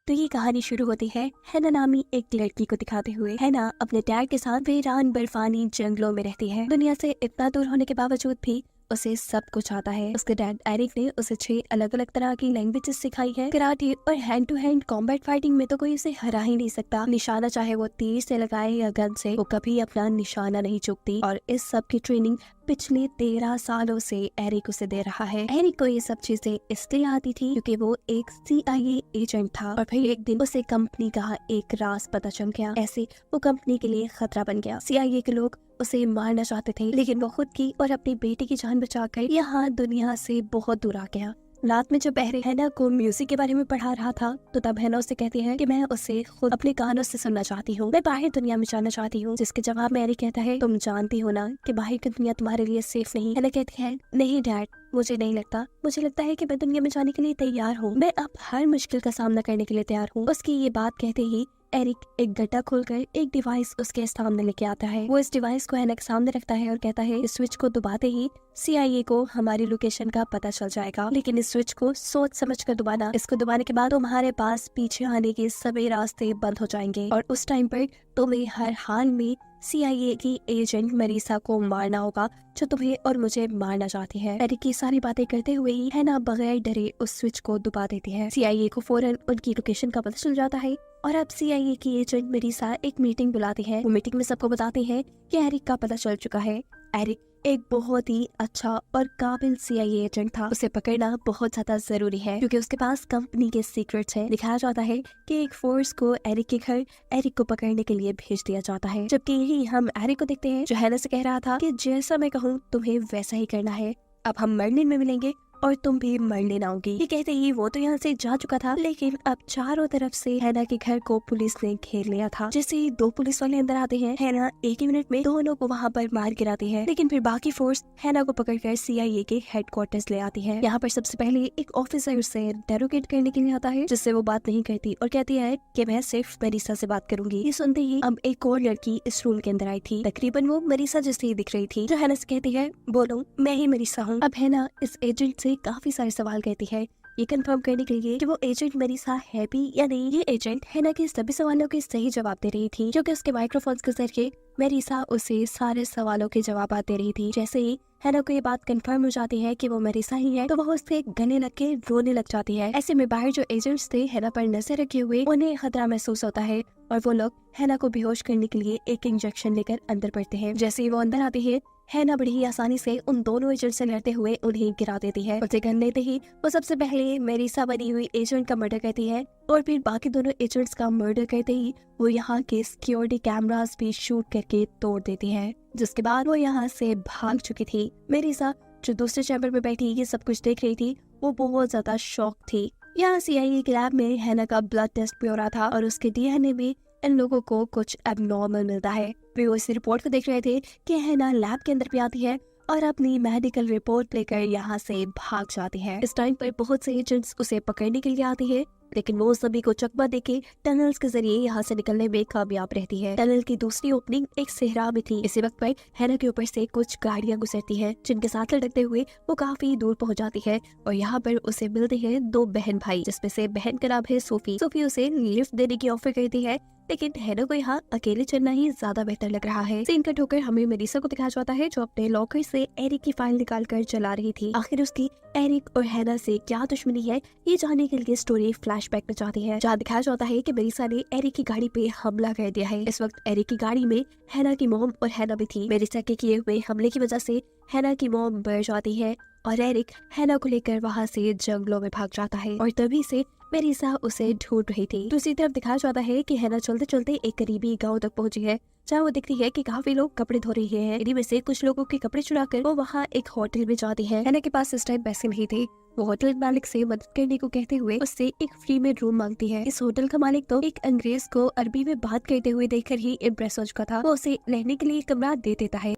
तो ये कहानी शुरू होती है हैना नामी एक लड़की को दिखाते हुए। हैना अपने डैड के साथ वीरान बर्फानी जंगलों में रहती है। दुनिया से इतना दूर होने के बावजूद भी उसे सब कुछ आता है। उसके डैड एरिक ने उसे 6 अलग अलग तरह की लैंग्वेजेस सिखाई है। कराटे और hand to hand combat fighting में तो कोई उसे हरा ही नहीं सकता। निशाना चाहे वो तीर से लगाए या गन से, वो कभी अपना निशाना नहीं चूकती। और इस सब की ट्रेनिंग पिछले 13 सालों से एरिक उसे दे रहा है। एरिक को ये सब चीजें इसलिए आती थी क्योंकि वो एक CIA एजेंट था। और फिर एक दिन उसे कंपनी का एक राज पता चल गया। ऐसे वो कंपनी के लिए खतरा बन गया। CIA के लोग उसे मारना चाहते थे, लेकिन वो खुद की और अपनी बेटी की जान बचाकर यहाँ दुनिया से बहुत दूर आ गया। रात में जब एरिक हैना को म्यूजिक के बारे में पढ़ा रहा था, तो तब हैना उसे कहती है कि मैं उसे खुद अपने कानों से सुनना चाहती हूँ, मैं बाहर दुनिया में जाना चाहती हूँ। जिसके जवाब में एरिक कहता है, तुम जानती हो ना कि बाहर की दुनिया तुम्हारे लिए सेफ नहीं। हैना कहती है, नहीं डैड, मुझे नहीं लगता। मुझे लगता है कि मैं दुनिया में जाने के लिए तैयार हूँ। मैं अब हर मुश्किल का सामना करने के लिए तैयार हूँ। उसकी ये बात कहते ही एरिक एक गड्ढा खोलकर एक डिवाइस उसके सामने लेके आता है। वो इस डिवाइस को हैना के सामने रखता है और कहता है, इस स्विच को दबाते ही CIA को हमारी लोकेशन का पता चल जाएगा, लेकिन इस स्विच को सोच समझ कर दबाना। इसको दबाने के बाद तुम्हारे पास पीछे आने के सभी रास्ते बंद हो जाएंगे और उस टाइम पर तुम्हें हर हाल में CIA की एजेंट मरीसा को मारना होगा, जो तुम्हें और मुझे मारना चाहती है। एरिक की सारी बातें करते हुए ही हैना बगैर डरे उस स्विच को दबा देती है। CIA को फौरन उनकी लोकेशन का पता चल जाता है और अब CIA की एजेंट मरीसा एक मीटिंग बुलाती है। वो मीटिंग में सबको बताती है कि एरिक का पता चल चुका है। एरिक एक बहुत ही अच्छा और काबिल CIA एजेंट था। उसे पकड़ना बहुत ज्यादा जरूरी है क्योंकि उसके पास कंपनी के सीक्रेट्स हैं। दिखाया जाता है कि एक फोर्स को एरिक के घर एरिक को पकड़ने के लिए भेज दिया जाता है। जबकि यही हम एरिक को देखते हैं, जो हैना से कह रहा था कि जैसा मैं कहूँ तुम्हें वैसा ही करना है। अब हम मर्लिन में मिलेंगे और तुम भी मर्लिन आओगी। ये कहते ही वो तो यहाँ से जा चुका था, लेकिन अब चारों तरफ से हैना के घर को पुलिस ने घेर लिया था। जैसे ही 2 पुलिस वाले अंदर आते हैं, हैना एक ही मिनट में दोनों को वहाँ पर मार गिराती है। लेकिन फिर बाकी फोर्स हैना को पकड़कर CIA के हेडक्वार्टर्स ले आती है। यहाँ पर सबसे पहले एक ऑफिसर उसे इंटेरोगेट करने के लिए आता है, जिससे वो बात नहीं करती और कहती है कि मैं सिर्फ मरीसा से बात करूंगी। ये सुनते ही अब एक और लड़की इस रूम के अंदर आई थी। तकरीबन वो मरीसा जैसे ही दिख रही थी, जो हैना से कहती है, बोलो मैं ही मरीसा हूँ। अब हैना इस एजेंट से काफी सारे सवाल करती है, ये कंफर्म करने के लिए कि वो एजेंट मरीसा है भी या नहीं। ये एजेंट हैना के सभी सवालों के सही जवाब दे रही थी, क्योंकि उसके माइक्रोफोन्स के जरिए मरीसा उसे सारे सवालों के जवाब दे रही थी। जैसे ही हैना को ये बात कंफर्म हो जाती है कि वो मरीसा ही है, तो वो उससे गले लग के रोने लग जाती है। ऐसे में बाहर जो एजेंट्स थे हैना पर नजर रखे हुए, उन्हें खतरा महसूस होता है और वो लोग हैना को बेहोश करने के लिए एक इंजेक्शन लेकर अंदर पड़ते हैं। जैसे ही वो अंदर आते हैं, हैना बड़ी ही आसानी से उन दोनों एजेंट से लड़ते हुए उन्हें गिरा देती है। उसे गन लेते ही वो सबसे पहले मरीसा बनी हुई एजेंट का मर्डर करती है और फिर बाकी दोनों एजेंट्स का मर्डर करते ही वो यहाँ के सिक्योरिटी कैमरास भी शूट करके तोड़ देती है। जिसके बाद वो यहाँ से भाग चुकी थी। मरीसा, जो दूसरे चैम्बर में बैठी ये सब कुछ देख रही थी, वो बहुत ज्यादा शॉक थी। यहाँ CIA के लैब में हैना का ब्लड टेस्ट भी हो रहा था और उसके DNA में इन लोगों को कुछ एबनॉर्मल मिलता है। वे इस रिपोर्ट को देख रहे थे कि हैना लैब के अंदर भी आती है और अपनी मेडिकल रिपोर्ट लेकर यहाँ से भाग जाती है। इस टाइम पर बहुत से एजेंट्स उसे पकड़ने के लिए आते हैं, लेकिन वो सभी को चकमा देके टनल्स के जरिए यहाँ से निकलने में कामयाब रहती है। टनल की दूसरी ओपनिंग एक सहरा में थी। इसी वक्त पर हैना के ऊपर से कुछ गाड़ियां गुजरती हैं, जिनके साथ लटकते हुए वो काफी दूर पहुंच जाती है और यहाँ पर उसे मिलते हैं 2 बहन भाई, जिसमें से बहन का नाम है सोफी। सोफी उसे लिफ्ट देने की ऑफर करती है, लेकिन हैना को यहाँ अकेले चलना ही ज्यादा बेहतर लग रहा है। सीन कट होकर हमें मरीसा को दिखाया जाता है, जो अपने लॉकर से एरिक की फाइल निकाल कर चला रही थी। आखिर उसकी एरिक और हैना से क्या दुश्मनी है, ये जानने के लिए स्टोरी फ्लैशबैक में जाती है, जहाँ दिखाया जाता है कि मरीसा ने एरिक की गाड़ी पे हमला कर दिया है। इस वक्त एरिक की गाड़ी में हैना की मॉम और हैना भी थी। मरीसा के किए हुए हमले की वजह से हैना की मॉम मर जाती है और एरिक हैना को लेकर वहाँ से जंगलों में भाग जाता है और तभी से मरीसा उसे ढूंढ रही थी। दूसरी तरफ दिखाया जाता है कि हैना चलते चलते एक करीबी गांव तक पहुंची है, जहाँ वो दिखती है कि काफी लोग कपड़े धो रहे हैं। इन्हीं में से कुछ लोगों के कपड़े चुराकर वो वहाँ एक होटल में जाती है। हैना के पास इस टाइम पैसे नहीं थे। वो होटल मालिक से मदद करने को कहते हुए उससे एक फ्री में रूम मांगती है। इस होटल का मालिक तो एक अंग्रेज को अरबी में बात करते हुए देखकर ही इम्प्रेस हो चुका था। वो उसे रहने के लिए कमरा दे देता है।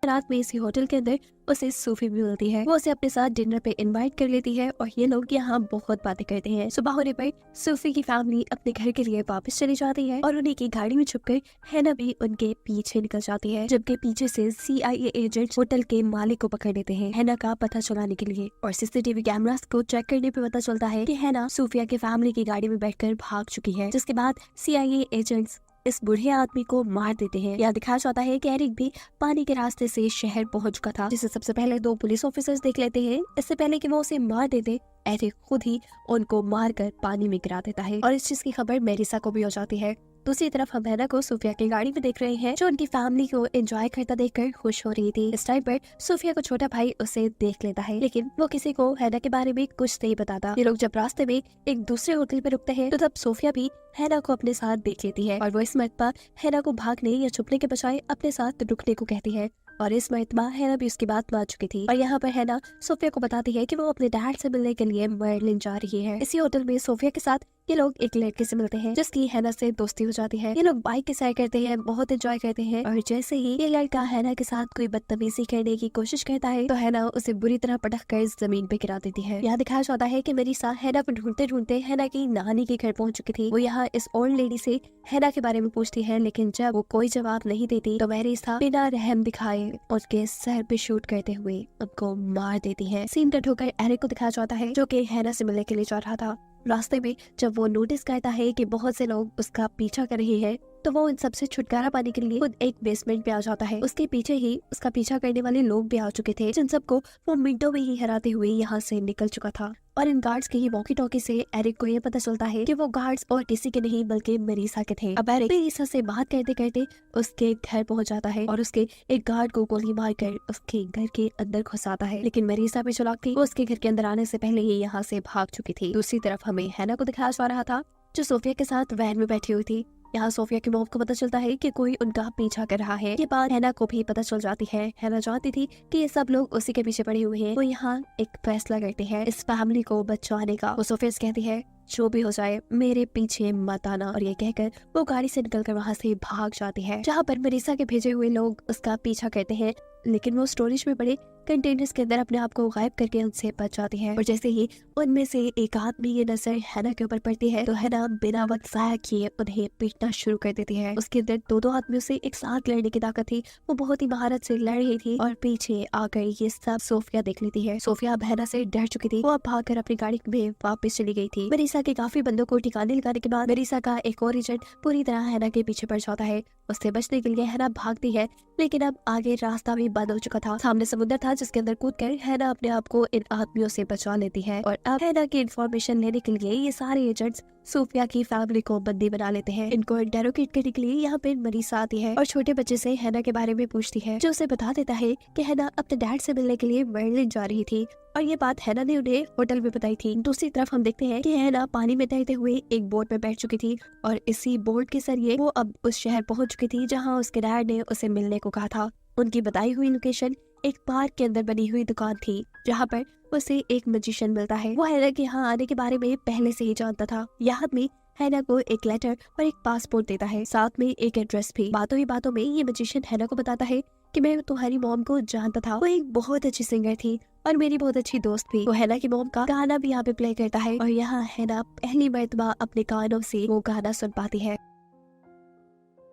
रात में इसी होटल के अंदर उसे सूफी भी मिलती है। वो उसे अपने साथ डिनर पे इनवाइट कर लेती है और ये लोग यहाँ बहुत बातें करते हैं। सुबह होने पर सूफी की फैमिली अपने घर के लिए वापस चली जाती है और उन्हीं की गाड़ी में छुपकर हैना भी उनके पीछे निकल जाती है, जबकि पीछे से CIA एजेंट होटल के मालिक को पकड़ लेते हैं हैना का पता चलाने के लिए। और CCTV कैमरास को चेक करने पे पता चलता है कि हैना सूफिया की फैमिली की गाड़ी में बैठकर भाग चुकी है, जिसके बाद CIA एजेंट्स इस बूढ़े आदमी को मार देते हैं। यह दिखाया जाता है कि एरिक भी पानी के रास्ते से शहर पहुंच चुका था, जिसे सबसे पहले 2 पुलिस ऑफिसर्स देख लेते हैं। इससे पहले कि वो उसे मार देते, एरिक खुद ही उनको मारकर पानी में गिरा देता है और इस चीज की खबर मेरिसा को भी हो जाती है। दूसरी तरफ हम हैना को सूफिया की गाड़ी में देख रहे हैं, जो उनकी फैमिली को एंजॉय करता देखकर खुश हो रही थी। इस टाइम पर सूफिया को छोटा भाई उसे देख लेता है, लेकिन वो किसी को हैना के बारे में कुछ नहीं बताता। ये लोग जब रास्ते में एक दूसरे होटल पर रुकते हैं तो तब सूफिया भी हैना को अपने साथ देख लेती है और वो इस मरतबा हैना को भागने या छुपने के बजाय अपने साथ रुकने को कहती है। और इस मरतबा हैना भी उसकी बात मान चुकी थी और यहाँ पर हैना सोफिया को बताती है कि वो अपने डैड से मिलने के लिए मर्लिन जा रही है। इसी होटल में सोफिया के साथ ये लोग एक लड़के से मिलते हैं, जिसकी हैना से दोस्ती हो जाती है। ये लोग बाइक के सैर करते हैं, बहुत एंजॉय करते हैं और जैसे ही ये लड़का हैना के साथ कोई बदतमीजी करने की कोशिश करता है तो हैना उसे बुरी तरह पटक कर जमीन पे गिरा देती है। यहाँ दिखाया जाता है कि मेरिसा हैना को ढूंढते ढूंढते हैना की नानी के घर पहुंच चुकी थी। वो यहाँ इस ओल्ड लेडी से हैना के बारे में पूछती है, लेकिन जब वो कोई जवाब नहीं देती तो मेरिसा बिना रहम दिखाए उसके सर पे शूट करते हुए उनको मार देती है। सीन कट होकर एरिक को दिखाया जाता है, जो कि हैना से मिलने के लिए जा रहा था। रास्ते में जब वो नोटिस करता है कि बहुत से लोग उसका पीछा कर रहे हैं तो वो इन सबसे छुटकारा पाने के लिए खुद एक बेसमेंट पे आ जाता है। उसके पीछे ही उसका पीछा करने वाले लोग भी आ चुके थे, जिन सबको वो मिनटों में ही हराते हुए यहाँ से निकल चुका था। और इन गार्ड्स की ही वॉकी टॉकी से एरिक को ये पता चलता है कि वो गार्ड्स और किसी के नहीं बल्कि मेरिसा के थे। अब एरिक मेरिसा से बात करते करते उसके घर पहुंच जाता है और उसके एक गार्ड को गोली मारकर उसके घर के अंदर घुसाता है, लेकिन मेरिसा भी चालाक थी, वो उसके घर के अंदर आने से पहले ही यहाँ से भाग चुकी थी। दूसरी तरफ हमें हैना को दिखाया जा रहा था, जो सोफिया के साथ वैन में बैठी हुई थी। यहाँ सोफिया की मॉम को पता चलता है कि कोई उनका पीछा कर रहा है। ये बात हैना को भी पता चल जाती है। हैना जानती थी कि ये सब लोग उसी के पीछे पड़े हुए हैं। वो यहाँ एक फैसला करते हैं इस फैमिली को बचाने का। वो सोफिया से कहती है, जो भी हो जाए मेरे पीछे मत आना, और ये कहकर वो गाड़ी से निकलकर वहाँ से भाग जाती है। जहाँ पर मेरिसा के भेजे हुए लोग उसका पीछा करते हैं, लेकिन वो स्टोरेज में पड़े कंटेनर्स के अंदर अपने आप को गायब करके उनसे बच जाती है। और जैसे ही उनमें से एक आदमी ये नजर हैना के ऊपर पड़ती है तो हैना बिना वक्त जाया किए उन्हें पीटना शुरू कर देती है। उसके अंदर दो आदमियों से एक साथ लड़ने की ताकत थी, वो बहुत ही महारत से लड़ रही थी और पीछे आकर ये सब सोफिया देख लेती है। सोफिया अब हैना से डर चुकी थी, वो अब भागकर अपनी गाड़ी में वापस चली गई थी। मेरिसा के काफी बंदों को ठिकाने लगाने के बाद मेरिसा का एक और एजेंट पूरी तरह हैना के पीछे पड़ जाता है। उससे बचने के लिए हैना भागती है, लेकिन अब आगे रास्ता भी बंद हो चुका था। सामने समुद्र था जिसके अंदर कूदकर हैना अपने आप को इन आदमियों से बचा लेती है। और अब हैना की इंफॉर्मेशन लेने के लिए ये सारे एजेंट्स सूफिया की फैमिली को बंदी बना लेते हैं। इनको इंटेरोगेट करने के लिए यहाँ पे मेरिसा आती है और छोटे बच्चे से हैना के बारे में पूछती है, जो उसे बता देता है कि हैना अपने डैड से मिलने के लिए बर्लिन जा रही थी और ये बात हैना ने उन्हें होटल में बताई थी। दूसरी तरफ हम देखते हैं कि हैना पानी में तैरते हुए एक बोट में बैठ चुकी थी और इसी बोट के जरिए वो अब उस शहर पहुंच चुकी थी जहाँ उसके डैड ने उसे मिलने को कहा था। उनकी बताई हुई लोकेशन एक पार्क के अंदर बनी हुई दुकान थी, जहाँ पर उसे एक मैजिशियन मिलता है। वो हैना के यहाँ आने के बारे में पहले से ही जानता था। यह आदमी हैना को एक लेटर और एक पासपोर्ट देता है, साथ में एक एड्रेस भी। बातों ही बातों में ये मैजिशियन हैना को बताता है कि मैं तुम्हारी मॉम को जानता था, वो एक बहुत अच्छी सिंगर थी और मेरी बहुत अच्छी दोस्त भी। वो हैना की मॉम का गाना भी यहाँ पे प्ले करता है और यहाँ हैना पहली मर्तबा अपने कानों से वो गाना सुन पाती है।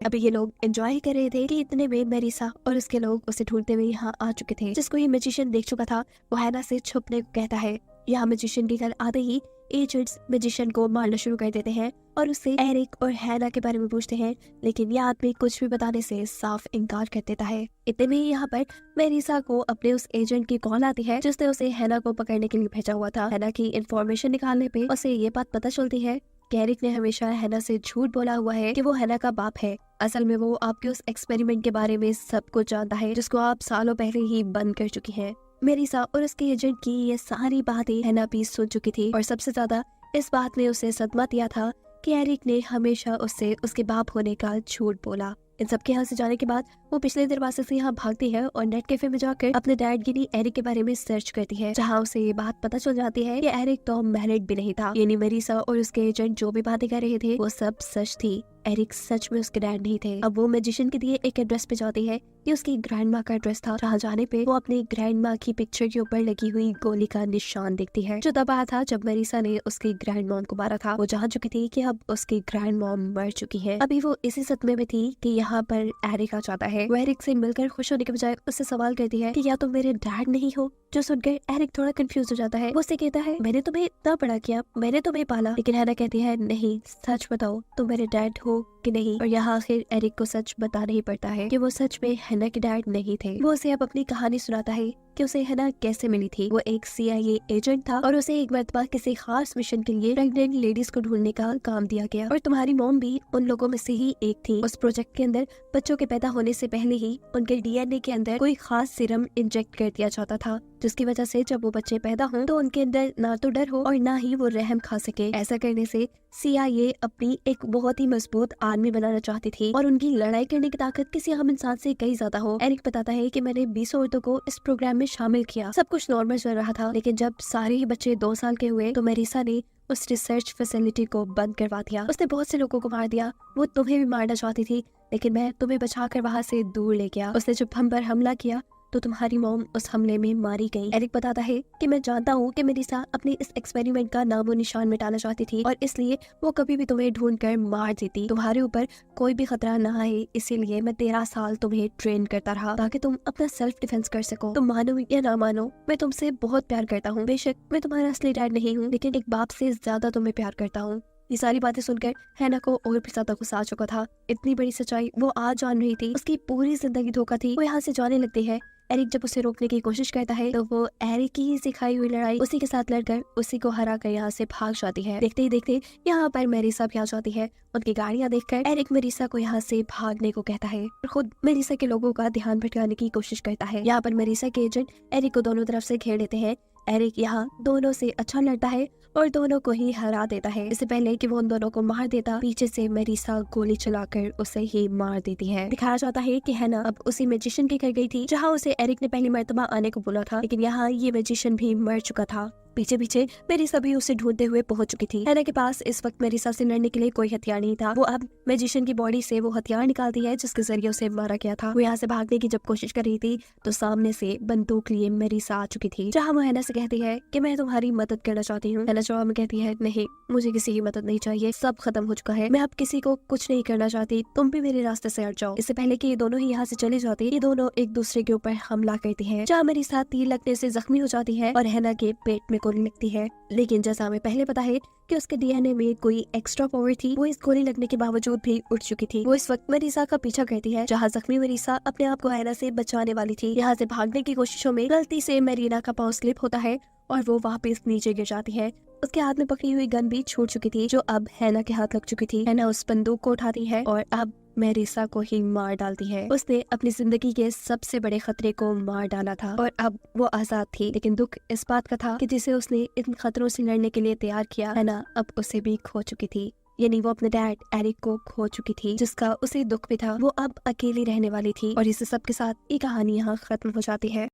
अभी ये लोग एंजॉय कर रहे थे कि इतने में मेरिसा और उसके लोग उसे ढूंढते हुए यहाँ आ चुके थे, जिसको ये मैजिशियन देख चुका था। वो हैना से छुपने को कहता है। यहाँ मैजिशियन के घर आते ही एजेंट्स मैजिशियन को मारना शुरू कर देते हैं और उससे एरिक और हैना के बारे में पूछते हैं, लेकिन यह आदमी कुछ भी बताने से साफ इनकार कर देता है। इतने में यहाँ पर मेरिसा को अपने उस एजेंट की कॉल आती है, जिसने उसे हैना को पकड़ने के लिए भेजा हुआ था। हैना की इंफॉर्मेशन निकालने पे उसे ये बात पता चलती है कि एरिक ने हमेशा हैना से झूठ बोला हुआ है कि वो हैना का बाप है। असल में वो आपके उस एक्सपेरिमेंट के बारे में सब कुछ जानता है, जिसको आप सालों पहले ही बंद कर चुकी हैं। मेरिसा और उसके एजेंट की ये सारी बातें हैना भी सुन चुकी थी और सबसे ज्यादा इस बात ने उसे सदमा दिया था कि एरिक ने हमेशा उससे उसके बाप होने का झूठ बोला। इन सब के यहाँ से जाने के बाद वो पिछले दरवाजे से यहाँ भागती है और नेट कैफे में जाकर अपने डैड यानी एरिक के बारे में सर्च करती है, जहाँ उसे ये बात पता चल जाती है कि एरिक तो मैरिड भी नहीं था। यानी मेरिसा और उसके एजेंट जो भी बातें कर रहे थे वो सब सच थी। एरिक सच में उसके डैड नहीं थे। अब वो मैजिशियन के दिए एक एड्रेस पे जाती है। ये उसकी ग्रैंड माँ का एड्रेस था, जहाँ जाने पे वो अपनी ग्रैंड माँ की पिक्चर के ऊपर लगी हुई गोली का निशान देखती है, जो तब आया था जब मेरिसा ने उसकी ग्रैंड मॉम को मारा था। वो जान चुकी थी कि अब उसकी ग्रैंड मॉम मर चुकी है। अभी वो इसी सदमे में थी कि यहाँ पर एरिक आ जाता है। वो एरिक से मिलकर खुश होने के बजाय उससे सवाल करती है कि क्या तुम मेरे डैड नहीं हो। जो सुनकर एरिक थोड़ा कंफ्यूज हो जाता है। वो उससे कहता है मैंने तुम्हें इतना बड़ा किया, मैंने तुम्हें पाला। लेकिन हैना कहती है नहीं, सच बताओ तुम मेरे डैड हो कि नहीं। और यहाँ आखिर एरिक को सच बताना ही पड़ता है कि वो सच में हैना के डैड नहीं थे। वो उसे अब अपनी कहानी सुनाता है कि उसे हैना कैसे मिली थी। वो एक CIA एजेंट था और उसे एक मरतबा किसी खास मिशन के लिए प्रेग्नेंट लेडीज को ढूंढने का काम दिया गया, और तुम्हारी मॉम भी उन लोगों में से ही एक थी। उस प्रोजेक्ट के अंदर बच्चों के पैदा होने से पहले ही उनके DNA के अंदर कोई खास सीरम इंजेक्ट कर दिया जाता था, जिसकी वजह से जब वो बच्चे पैदा हों तो उनके अंदर ना तो डर हो और ना ही वो रहम खा सके। ऐसा करने से CIA अपनी एक बहुत ही मजबूत आर्मी बनाना चाहती थी और उनकी लड़ाई करने की ताकत किसी आम इंसान से कहीं ज्यादा हो। एरिक बताता है कि मैंने 20 औरतों को इस प्रोग्राम में शामिल किया। सब कुछ नॉर्मल चल रहा था, लेकिन जब सारे ही बच्चे 2 साल के हुए तो मेरिसा ने उस रिसर्च फैसिलिटी को बंद करवा दिया। उसने बहुत से लोगों को मार दिया। वो तुम्हें भी मारना चाहती थी, लेकिन मैं तुम्हें बचाकर वहाँ से दूर ले गया। उसने जब हम पर हमला किया तो तुम्हारी मॉम उस हमले में मारी गई। एरिक बताता है कि मैं जानता हूँ कि मेरिसा अपने इस एक्सपेरिमेंट का नामो निशान मिटाना चाहती थी और इसलिए वो कभी भी तुम्हें ढूंढ कर मार देती। तुम्हारे ऊपर कोई भी खतरा ना आए, इसीलिए मैं 13 साल तुम्हें ट्रेन करता रहा ताकि तुम अपना सेल्फ डिफेंस कर सको। तुम मानो या ना मानो, मैं तुमसे बहुत प्यार करता हूँ। बेशक मैं तुम्हारा असली डैड नहीं हूँ, लेकिन एक बाप से ज्यादा तुम्हें प्यार करता हूँ। ये सारी बातें सुनकर हैना को और भी ज्यादा गुस्सा आ चुका था। इतनी बड़ी सच्चाई वो आज जान रही थी। उसकी पूरी जिंदगी धोखा थी। वो यहाँ से जाने लगती है। एरिक जब उसे रोकने की कोशिश करता है तो वो एरिक की ही सिखाई हुई लड़ाई उसी के साथ लड़कर उसी को हरा कर यहाँ से भाग जाती है। देखते ही देखते यहाँ पर मेरिसा भी आ जाती है। उनकी गाड़ियाँ देखकर एरिक मेरिसा को यहाँ से भागने को कहता है और खुद मेरिसा के लोगों का ध्यान भटकाने की कोशिश करता है। यहाँ पर मेरिसा के एजेंट एरिक को दोनों तरफ से घेर लेते हैं। एरिक यहाँ दोनों से अच्छा लड़ता है और दोनों को ही हरा देता है। इससे पहले कि वो उन दोनों को मार देता, पीछे से मेरिसा गोली चलाकर उसे ही मार देती है। दिखाया जाता है कि हैना अब उसी मैजिशियन के घर गई थी जहाँ उसे एरिक ने पहली मर्तबा आने को बोला था, लेकिन यहाँ ये मैजिशियन भी मर चुका था। पीछे पीछे मेरिसा भी उसे ढूंढते हुए पहुंच चुकी थी। हैना के पास इस वक्त मेरिसा से लड़ने के लिए कोई हथियार नहीं था। वो अब मैजिशियन की बॉडी से वो हथियार निकालती है जिसके जरिए उसे मारा गया था। वो यहाँ से भागने की जब कोशिश कर रही थी तो सामने से बंदूक लिए मेरिसा आ चुकी थी, जहाँ वो हैना से कहती है कि मैं तुम्हारी मदद करना चाहती हूँ। हैना जवाब में कहती है नहीं, मुझे किसी की मदद नहीं चाहिए, सब खत्म हो चुका है, मैं अब किसी को कुछ नहीं करना चाहती, तुम भी मेरे रास्ते से हट जाओ। इससे पहले कि ये दोनों ही यहाँ से चले जाते, ये दोनों एक दूसरे के ऊपर हमला करती है, जहाँ मेरिसा तीर लगने से जख्मी हो जाती है और हैना के पेट में गोली लगती है। लेकिन जैसा हमें पहले पता है कि उसके DNA में कोई एक्स्ट्रा पावर थी, वो इस गोली लगने के बावजूद भी उठ चुकी थी। वो इस वक्त मेरिसा का पीछा करती है, जहाँ जख्मी मेरिसा अपने आप को हैना से बचाने वाली थी। यहाँ से भागने की कोशिशों में गलती से मेरीना का पाँव स्लिप होता है और वो वापस नीचे गिर जाती है। उसके हाथ में पकड़ी हुई गन भी छूट चुकी थी, जो अब हैना के हाथ लग चुकी थी। हैना उस बंदूक को उठाती है और अब मेरिसा को ही मार डालती है। उसने अपनी जिंदगी के सबसे बड़े खतरे को मार डाला था और अब वो आजाद थी। लेकिन दुख इस बात का था कि जिसे उसने इन खतरों से लड़ने के लिए तैयार किया, हैना अब उसे भी खो चुकी थी। यानी वो अपने डैड एरिक को खो चुकी थी, जिसका उसे दुख भी था। वो अब अकेली रहने वाली थी और इस सब के साथ ये कहानी यहाँ खत्म हो जाती है।